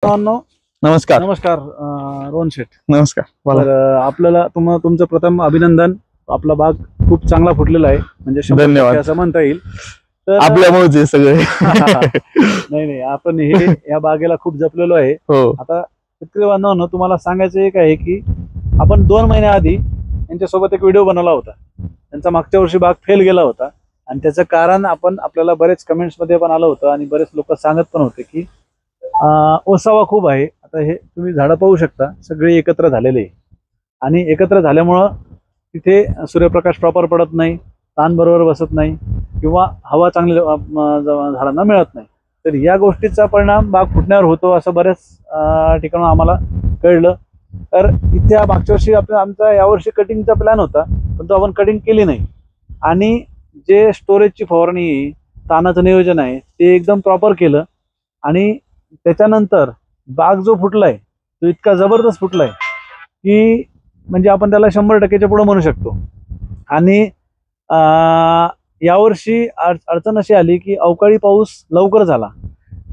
सर्वांनो नमस्कार. नमस्कार. रोहन शेठ नमस्कार. तर आपल्याला तुमचं प्रथम अभिनंदन. आपला बाग खूप चांगला फुटलेला आहे, म्हणजे 100% असं म्हणता येईल. तर आपल्यामुळे सगळे नाही आपण या बागेला खूप जपलेलो आहे. हो. आता शेतकरी बांधवांनो, तुम्हाला सांगायचं एक आहे की आपण 2 महिन्याआधी यांच्यासोबत एक व्हिडिओ बनवला होता. त्यांचा मागच्या वर्षी बाग फेल गेला होता आणि त्याचं कारण आपल्याला बरेच कमेंट्स मध्ये पण आलं होतं आणि बरेच लोक सांगत पण होते की ओसावा खूप आहे. आता हे तुम्ही झाडं पाहू शकता, सगळे एकत्र झालेले आहे आणि एकत्र झाल्यामुळं तिथे सूर्यप्रकाश प्रॉपर पडत नाही, ताण बरोबर बसत नाही किंवा हवा चांगली झाडांना मिळत नाही. तर या गोष्टीचा परिणाम बाग फुटण्यावर होतो असं बऱ्याच ठिकाणी आम्हाला कळलं. तर इथे मागच्या वर्षी आमचा यावर्षी कटिंगचा प्लॅन होता, पण तो आपण कटिंग केली नाही. आणि जे स्टोरेजची फवारणी, तानाचं नियोजन आहे ते एकदम प्रॉपर केलं आणि त्याच्यानंतर बाग जो फुटलाय तो इतका जबरदस्त फुटलाय की म्हणजे आपण त्याला 100%च्या पुढे म्हणू शकतो. आणि यावर्षी अडचण अशी आली की अवकाळी पाऊस लवकर झाला.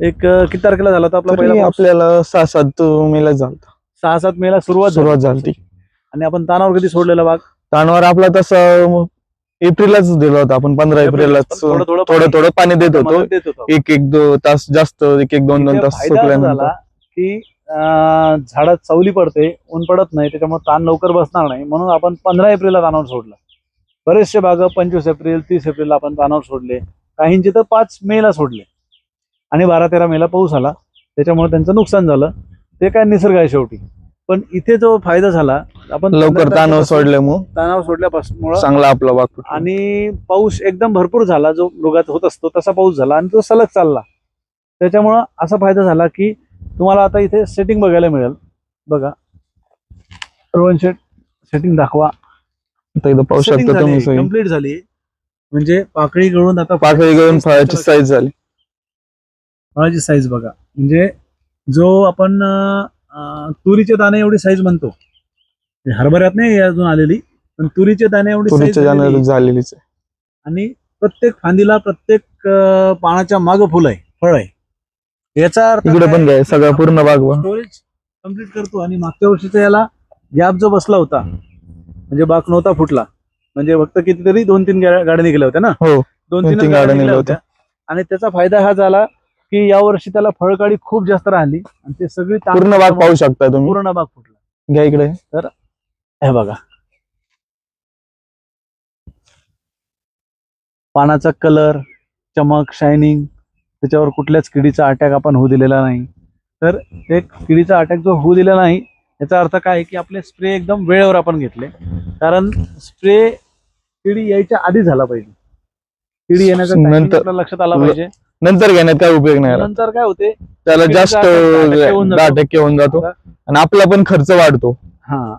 किती तारखेला झाला होता आपला पहिला? आपल्याला 6-7 मेला झाला. 6-7 मेला सुरुवात झाली. आणि आपण तानावर कधी सोडलेला बाग? तानावर आपला तसं एप्रिललाच दिला होता आपण. 15 एप्रिललाच थोडं पाणी देत होतो. एक 2 तास जास्त, एक 2 तास झाला की झाडात सावली पडते, ऊन पडत नाही, त्याच्यामुळे ताण लवकर बसणार नाही, म्हणून आपण 15 एप्रिलला तानावर सोडलं. बरेचसे बाग 25 एप्रिल 30 एप्रिलला आपण तानावर सोडले, काहींचे तर 5 मेला सोडले आणि 12-13 मेला पाऊस आला, त्याच्यामुळे त्यांचं नुकसान झालं. ते काय निसर्ग आहे शेवटी. पण इथे जो फायदा झाला, आपण लवकर तानावर सोडल्यापासून चांगला आपला बाग आणि पाऊस एकदम भरपूर झाला, जो मृगात होत असतो तसा पाऊस झाला आणि तो सलग चालला. त्याच्यामुळं असा फायदा झाला की तुम्हाला आता इथे सेटिंग बघायला मिळेल. बघा रोहन शेठ, सेटिंग दाखवा. पाहू शकता तुम्ही, कंप्लीट झाली. म्हणजे पाकळी गळून आता फळाची साईज झाली. फळाची साईज बघा, म्हणजे जो आपण तुरीचे दाणे एवढी साईज म्हणतो, हरभऱ्यात नाही अजून आलेली, पण तुरीचे दाणे एवढी साईज झालेलीच आहे. आणि प्रत्येक फांदीला, प्रत्येक पानाच्या मागं फुल आहे, फळ आहे. याचा अर्थ इकडे पण सगळं पूर्ण बाग स्टोरेज कम्प्लीट करतो. आणि मागच्या वर्षीचा याला गॅप जो बसला होता, म्हणजे बाग नव्हता फुटला, म्हणजे फक्त कितीतरी 2-3 गाड्या निघाल्या होत्या ना. हो, 2-3 गाड्या निघाल्या होत्या. आणि त्याचा फायदा हा झाला की यावर्षी त्याला फळकाळी खूप जास्त राहिली आणि ते सगळी पूर्ण बाग पाहू शकता तुम्ही. पूर्ण बाग फुटला. घ्या इकडे. तर हे बघा, पानाचा कलर, चमक, शायनिंग, त्याच्यावर कुठल्याच किडीचा अटॅक आपण होऊ दिलेला नाही. तर एक किडीचा अटॅक जो होऊ दिला नाही याचा अर्थ काय की आपले स्प्रे एकदम वेळेवर आपण घेतले. कारण स्प्रे किडी यायच्या आधी झाला पाहिजे. किडी येण्याचा आपल्या लक्षात आला पाहिजे. नंतर घेण्यात काय उपयोग नाही. नंतर काय होते, त्याला जास्त 10% होऊन जातो आणि आपला पण खर्च वाढतो.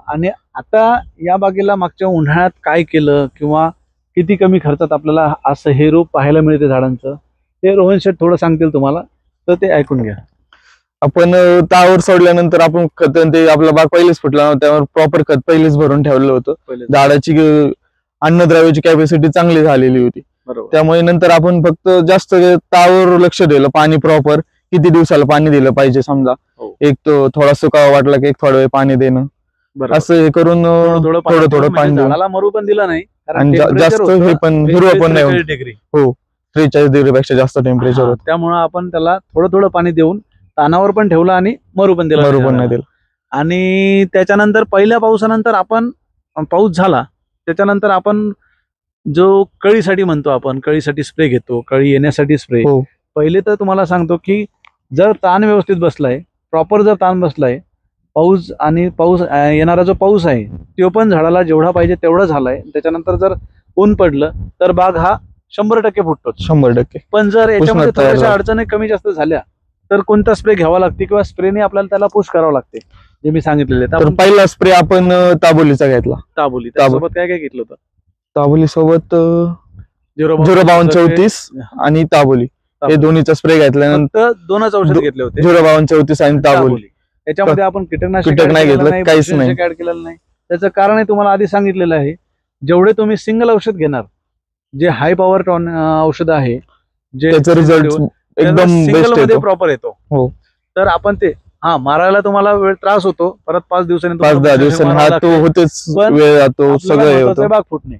आणि आता या बागेला मागच्या उन्हाळ्यात काय केलं किंवा किती कमी खर्चात आपल्याला असं हे रूप पाहायला मिळते झाडांचं, ते रोहन शेठ थोडं सांगतील तुम्हाला, तर ते ऐकून घ्या. आपण तावर सोडल्यानंतर आपण खत, ते आपला बाग पहिलेच फुटला, त्यावर प्रॉपर खत पहिलेच भरून ठेवलेलं होतं. झाडाची अन्नद्रव्याची कॅपॅसिटी चांगली झालेली होती. त्यामुळे नंतर आपण फक्त जास्त तावर लक्ष दिलं. पाणी प्रॉपर किती दिवसाला पाणी दिलं पाहिजे, समजा एक तो थोडा सुकावा वाटला की एक थोडा वेळ पाणी देणं, असं हे करून थोडं पाणी झाडाला मरू पण दिलं नाही आणि जास्त हे पण हिरवं पण नाही. 43 डिग्रीपेक्षा जास्त टेम्परेचर होतं. त्यामुळे आपण त्याला थोडं पाणी देऊन तानावर पण ठेवलं आणि मरू पण दिलं. आणि त्याच्यानंतर पहिल्या पावसानंतर आपण, पाऊस झाला त्याच्यानंतर आपण जो कळीसाठी म्हणतो, आपण कळीसाठी स्प्रे घेतो, कळी येण्यासाठी स्प्रे. पहिले तर तुम्हाला सांगतो की जर ताण व्यवस्थित बसलाय, प्रॉपर जर ताण बसलाय, पाऊस येणारा जो पाऊस आहे तो पण झाडाला जेवढा पाहिजे तेवढा झालाय, त्याच्यानंतर जर ऊन पडलं तर बाग हा 100% फुटतो. 100%. पण जर याच्यामध्ये थोड्याशा अडचणी कमी जास्त झाल्या तर कोणता स्प्रे घ्यावा लागते किंवा स्प्रेने आपल्याला त्याला पुश करावं लागते, जे मी सांगितलेले. तर पहिला स्प्रे आपण ताबोलीचा घेतला. ताबोली त्यासोबत काय काय घेतलं होतं? ताबोली सोबत 05234 आणि ताबोली हे दोन्हीचा स्प्रे घेतल्यानंतर 2च औषध घेतले होते, 05234 आणि ताबोली. याच्यामध्ये आपण कीटक नाही घेतलं, काहीच नाही ऍड केलेलं नाही. त्याचं कारण तुम्हाला आधी सांगितलेलं आहे, जेवढे तुम्ही सिंगल औषध घेणार, जे हाय पॉवर औषध आहे, जे त्याचा रिझल्ट एकदम सिंगल मध्ये प्रॉपर येतो. तर आपण ते हा मारायला तुम्हाला वेळ त्रास होतो, परत 5 दिवसांनी 5-10 दिवसांनी हा तो होतेच, पण वेळ जातो, सगळं हे होतं. बाग फुटणे.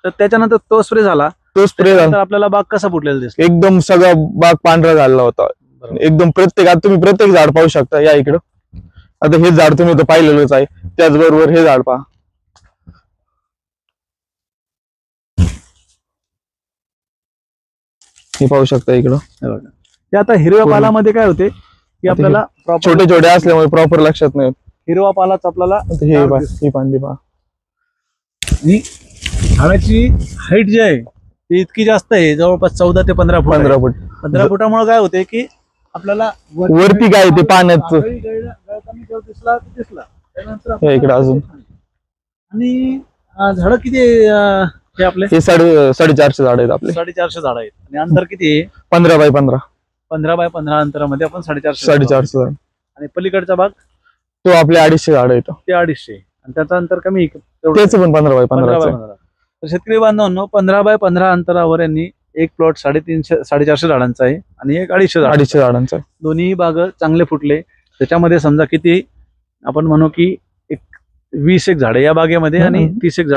तर त्याच्यानंतर तो स्प्रे झाला, तो स्प्रे झाला आपल्याला बाग कसा फुटलेला दिसतो, एकदम सगळा बाग पांढरा झाला होता एकदम. आता तुम्ही प्रत्येक झाड पाहू शकता. या इकडं आता हे झाड तुम्ही तर पाहिलेलंच आहे, त्याचबरोबर हे झाड पहा. हे पाहू शकता इकडं. ते आता हिरव्या पालामध्ये काय होते की आपल्याला छोटे छोटे असल्यामुळे प्रॉपर लक्षात नाही. हिरवा पालाच आपल्याला ही पांदी पहा. झाडाची हाईट जी आहे ती इतकी जास्त आहे, जवळपास 14 ते 15 फूट. 15 फूट. 15 फुटामुळे काय होते की आपल्याला वरती काय ते पाण्यात दिसला त्यानंतर इकडे अजून. आणि झाड किती हे आपले हे 450 झाड आहेत आपले. 450 झाड आहेत. आणि अंतर किती आहे? 15 बाय 15. 15 बाय 15 अंतरामध्ये आपण 450 झाड. आणि पलीकडचा भाग तो आपले 250 झाड आहेत. ते 250 आणि त्याचं अंतर कमी त्याच पण 15 बाय 15. तर शेतकरी बांधवांनो 15 बाय 15 अंतरावर यांनी एक प्लॉट 450 झाडांचा आहे आणि एक 250 झाडांचा. दोन्ही बाग चांगले फुटले. त्याच्यामध्ये समजा किती आपण म्हणू की 20 एक झाडे या बागेमध्ये आणि 30 एक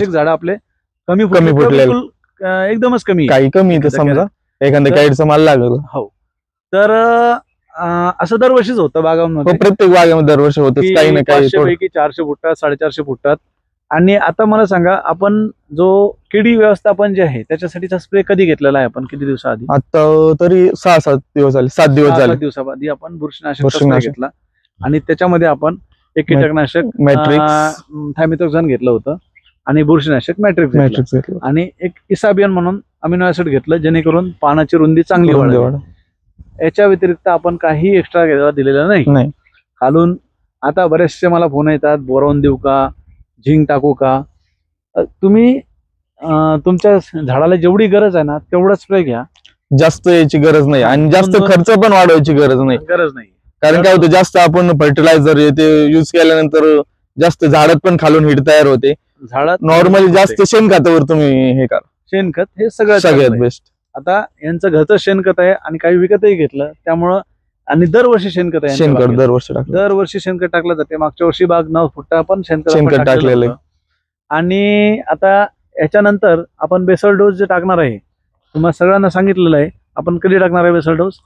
झाड आपले कमी फुटले. एकदमच कमी, काही कमी समजा एखाद्या काईडचा माल लागला. हो. तर असं दरवर्षीच होतं बागांमध्ये. प्रत्येक बागेमध्ये दरवर्षी होतं काही ना काही. 500 पैकी 400 फुटतात, 450 फुटतात. आणि आता मला सांगा, आपण जो किडी व्यवस्थापन जे आहे त्याच्यासाठीचा स्प्रे कधी घेतलेला आहे आपण, किती दिवसाआधी? आता तरी 6-7 दिवस झाले. 7 दिवस झाले. 7 दिवसाआधी आपण बुरशीनाशक घेतला आणि त्याच्यामध्ये आपण एक कीटकनाशक थायमिथॉक्झान घेतलं होतं आणि बुरशीनाशक मॅट्रिक्स आणि एक इसाबियन म्हणून अमिनो ऍसिड घेतलं, जेणेकरून पानाची रुंदी चांगली वाढेल. याच्या व्यतिरिक्त आपण काही एक्स्ट्रा दिलेलं नाही खालून. आता बरेचसे मला फोन येतात, बोरॉन देऊ का, झिंक टाकू का? तुम्ही तुमच्या झाडाला जेवढी गरज आहे ना तेवढाच स्प्रे घ्या. जास्त याची गरज नाही आणि जास्त खर्च पण वाढवायची गरज नाही. कारण काय होतं, जास्त आपण फर्टिलायझर ते युज केल्यानंतर जास्त झाडात पण खालून हिट तयार होते. झाडात नॉर्मली जास्त शेणखतावर तुम्ही हे करा. शेणखत हे सगळ्यात बेस्ट. आता यांचं घरचं शेणखत आहे आणि काही विकतही घेतलं, त्यामुळं आणि दरवर्षी शेणखत आहे. दरवर्षी शेणखत टाकलं जाते. मागच्या वर्षी बाग न फुटता आपण शेणखत टाकलेलं. आणि आता याच्यानंतर आपण बेसल डोस जे टाकणार आहे, तुम्हाला सगळ्यांना सांगितलेलं आहे. आपण कधी टाकणार आहे बेसल डोस?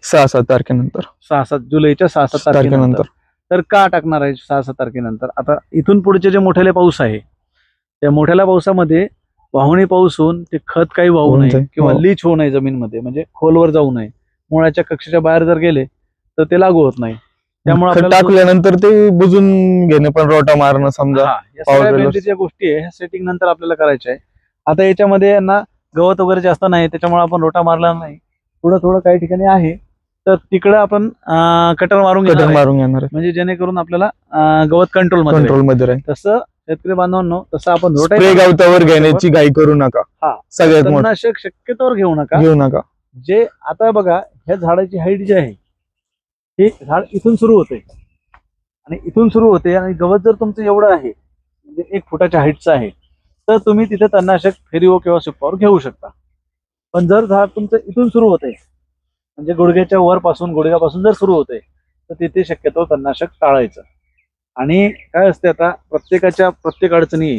6-7 तारखेनंतर. 6-7 जुलैच्या 6-7 तारखेनंतर. तर का टाकणार आहे 6-7 तारखेनंतर? आता इथून पुढचे जे मोठ्याले पाऊस आहे, त्या मोठ्याल्या पावसामध्ये वाहुणी पाऊस होऊन ते खत काही वाहू नये किंवा लीच होऊ नये जमीनमध्ये, म्हणजे खोलवर जाऊ नये. मुळाच्या कक्षेच्या बाहेर जर गेले तर ते लागू होत नाही. त्यामुळे टाकल्यानंतर ते बुजून घेणे पण, रोटा मारणं समजा, ज्या गोष्टी आहे ह्या सेटिंग नंतर आपल्याला करायच्या आहे. आता याच्यामध्ये ना गवत वगैरे जास्त नाही, त्याच्यामुळे आपण रोटा मारला नाही. थोडं काही ठिकाणी आहे तर तिकडे आपण कटर मारून घेणार, म्हणजे जेणेकरून आपल्याला गवत कंट्रोल मध्ये राहील. तसं शेतकरी बांधवांनो, तसं आपण गवतावर घेण्याची घाई करू नका. सगळ्यात तणनाशक शक्यतोवर घेऊ नका. जे आता बघा, ह्या झाडाची हाईट जी आहे, हे झाड इथून सुरू होते आणि गवत जर तुमचं एवढं आहे, म्हणजे 1 फुटाच्या हाईटचं आहे, तर तुम्ही तिथे तणनाशक फेरिओ किंवा सुपावर घेऊ शकता. पण जर झाड तुमचं इथून सुरू होते, म्हणजे गुडघ्यापासून जर सुरू होते, तर तिथे शक्यतो तणनाशक टाळायचं. आणि काय असते, आता प्रत्येक अडचणी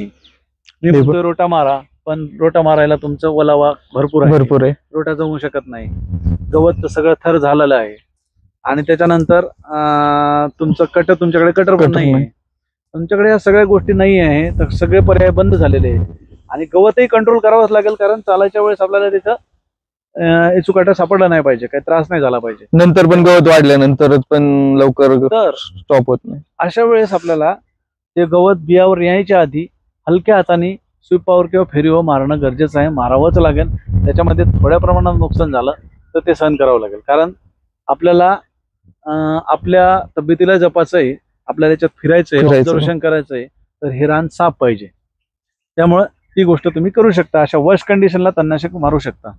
मी म्हणतोय रोटा मारा, पण रोटा मारायला तुमचं ओलावा भरपूर आहे. रोटा जमू शकत नाही. गवत सगळं थर झालेलं आहे आणि त्याच्यानंतर तुमच्याकडे कटर पण नाही आहे. तुमच्याकडे या सगळ्या गोष्टी नाही आहे, तर सगळे पर्याय बंद झालेले आहे. आणि गवतही कंट्रोल करावंच लागेल, कारण चालायच्या वेळेस आपल्याला तिथं चुकाटा सापडला नाही पाहिजे, काही त्रास नाही झाला पाहिजे. नंतर पण गवत वाढल्यानंतर पण लवकर स्टॉप होत नाही. अशा वेळेस आपल्याला ते गवत बियावर यायच्या आधी हलक्या हाताने स्वीपावर किंवा फेरीवर मारणं गरजेचं आहे. मारावंच लागेल. त्याच्यामध्ये थोड्या प्रमाणात नुकसान झालं तर ते सहन करावं लागेल, कारण आपल्याला आपल्या तब्येतीला जपायचं आहे, आपल्याला त्याच्यात फिरायचंय, ऑब्झर्वेशन करायचंय, तर हे रान साफ पाहिजे. त्यामुळे ती गोष्ट तुम्ही करू शकता. अशा वर्स्ट कंडिशनला तणनाशक मारू शकता.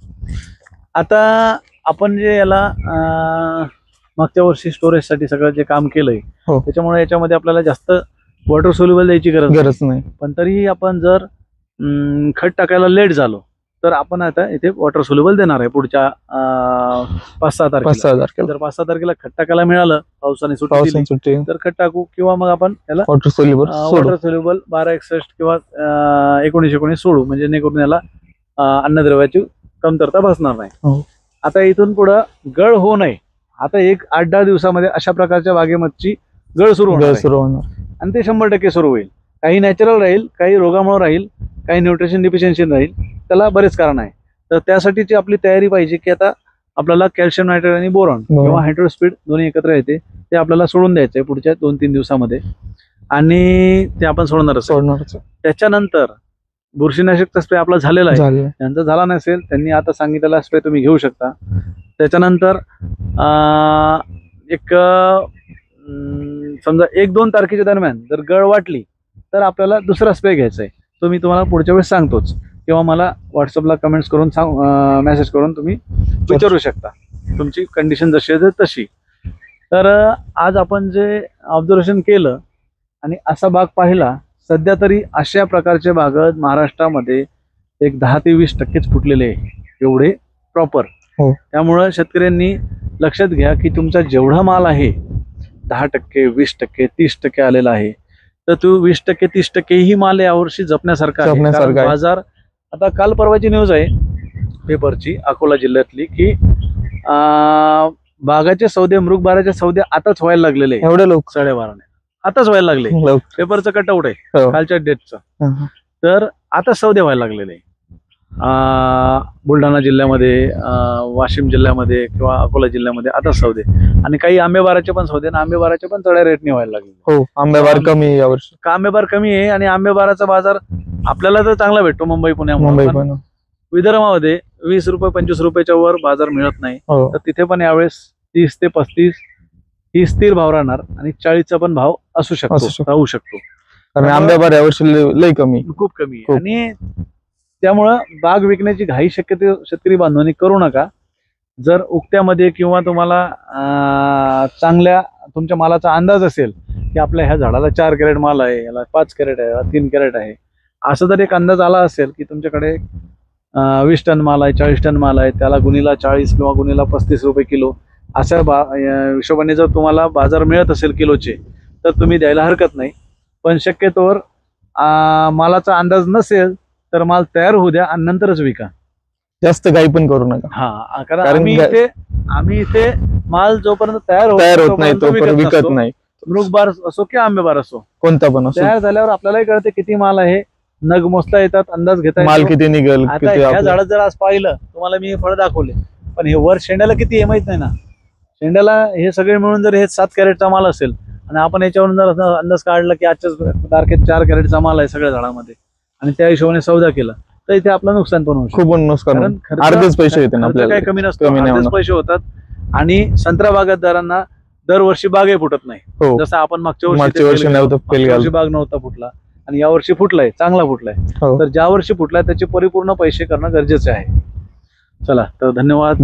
आता आपण जे याला मागच्या वर्षी स्टोरेजसाठी सगळं जे काम केलंय, त्याच्यामुळे याच्यामध्ये आपल्याला जास्त वॉटर सोल्युबल द्यायची गरज नाही. पण तरीही आपण जर खत टाकायला लेट झालो तर आपण आता इथे वॉटर सोल्युबल देणार आहे पुढच्या 5-6 तारखेला. जर 5-6 तारखेला खत टाकायला मिळालं पावसाने सुट्टी तर खत टाकू, किंवा मग आपण याला वॉटर सोल्युबल 1261 किंवा 1919 सोडू, म्हणजे जेणेकरून याला अन्नद्रव्याची कमतरता भासणार नाही. आता इथून पुढं गळ होऊ नये. आता 8-10 दिवसामध्ये अशा प्रकारच्या बागेमध्ये गळ सुरू होणार आणि ते 100% सुरू होईल. काही नॅचरल राहील, काही रोगामुळे राहील, काही न्यूट्रिशन डिफिशियन्सी राहील. त्याला बरेच कारण आहे. तर त्यासाठीची आपली तयारी पाहिजे की आता आपल्याला कॅल्शियम नायट्रेट आणि बोरॉन किंवा हायड्रोस्पीड दोन्ही एकत्र येते, ते आपल्याला सोडून द्यायचंय पुढच्या 2-3 दिवसामध्ये, आणि ते आपण सोडणारच. त्याच्यानंतर बुरशीनाशकचा स्प्रे आपला झालेला आहे. त्यांचा झाला नसेल त्यांनी आता सांगितलेला स्प्रे तुम्ही घेऊ शकता. त्याच्यानंतर एक समजा 1-2 तारखेच्या दरम्यान जर गळ वाटली तर आपल्याला दुसरा स्प्रे घ्यायचा आहे. तो मी तुम्हाला पुढच्या वेळेस सांगतोच, किंवा मला व्हॉट्सअपला कमेंट्स करून मेसेज करून तुम्ही विचारू शकता तुमची कंडिशन जशी आहे तशी. तर आज आपण जे ऑब्झर्वेशन केलं आणि असा बाग पाहिला, सध्या तरी अशा प्रकारचे बाग महाराष्ट्रामध्ये एक 10 ते 20% फुटलेले आहे, एवढे प्रॉपर. त्यामुळं शेतकऱ्यांनी लक्षात घ्या की तुमचा जेवढा माल आहे 10%, 20%, 30% आलेला आहे, तर तो 20%, 30% ही माल यावर्षी जपण्यासारखा आहे. बाजार आता काल परवाची न्यूज आहे पेपरची अकोला जिल्ह्यातली की बागाचे सौदे, मृगबाराचे सौदे आताच व्हायला लागलेले, एवढे लोक 12:30 आताच व्हायला लागले. पेपरचं कटआउट आहे कालच्या डेटचं. तर आता सौदे व्हायला लागलेले बुलढाणा जिल्ह्यामध्ये, वाशिम जिल्ह्यामध्ये किंवा अकोला जिल्ह्यामध्ये आता सौदे, आणि काही आंबेबाराचे पण सौदे, आणि आंबेबाराचे पण चढ्या रेटने व्हायला लागले. आंबेबार कमी आहे यावर्षी. आंबेबार कमी आहे, आणि आंबेबाराचा बाजार आपल्याला तर चांगला भेटतो मुंबई पुण्यामध्ये. विदर्भामध्ये 20 रुपये 25 रुपयाच्या वर बाजार मिळत नाही. तर तिथे पण यावेळेस 30 ते 35 ही स्थिर भाव राहणार, आणि 40चा पण भाव असू शकतो, राहू शकतो. कारण आंबेबार यावर्षी लय कमी, खूप कमी आहे. आणि त्यामुळं बाग विकण्याची घाई शक्यतो शेतकरी बांधवांनी करू नका. जर उक्त्यामध्ये किंवा तुम्हाला चांगल्या तुमच्या मालाचा अंदाज असेल की आपल्या ह्या झाडाला 4 कॅरेट माल आहे, याला 5 कॅरेट आहे, 3 कॅरेट आहे, असं जर एक अंदाज आला असेल की तुमच्याकडे 20 टन माल आहे, 40 टन माल आहे, त्याला गुणीला 40 किंवा गुणीला 35 रुपये किलो अशा हिशोबाने जर तुम्हाला बाजार मिळत असेल किलोचे, तर तुम्ही द्यायला हरकत नाही. पण शक्यतोवर मालाचा अंदाज नसेल तर माल तयार होऊ द्या आणि नंतरच विका. जास्त घाई पण करू नका. कारण आम्ही इथे माल जोपर्यंत तयार होत नाही तोपर्यंत विकत नाही. मृगबार असो किंवा आंबेबार असो, कोणता पण असो, तयार झाल्यावर आपल्यालाही कळते किती माल आहे, नग मोजता येतात, अंदाज घेता येतो, माल किती निघेल. आता ह्या झाडात जर आज पाहिलं, तुम्हाला मी फळ दाखवले, पण हे वर शेंड्याला किती आहे माहित नाही ना. शेंड्याला हे सगळे मिळून जर हे 7 कॅरेटचा माल असेल, आणि आपण याच्यावरून जर अंदाज काढला की आजच्या तारखेत 4 कॅरेटचा माल आहे सगळ्या झाडामध्ये, आणि त्या हिशोबाने सौदा केला, तर इथे आपलं नुकसान पण होऊ शकतं. खूप नुकसान, अर्धेच पैसे येते आपल्याला, काही कमी नसतो, अर्धेच पैसे होतात. आणि संत्रा बागायतदारांना दरवर्षी बागही फुटत नाही. जसं आपण मागच्या वर्षी बाग नव्हता फुटला, आणि यावर्षी फुटलाय, चांगला फुटलाय. तर ज्या वर्षी फुटलाय त्याचे परिपूर्ण पैसे करणं गरजेचे आहे. चला, तर धन्यवाद.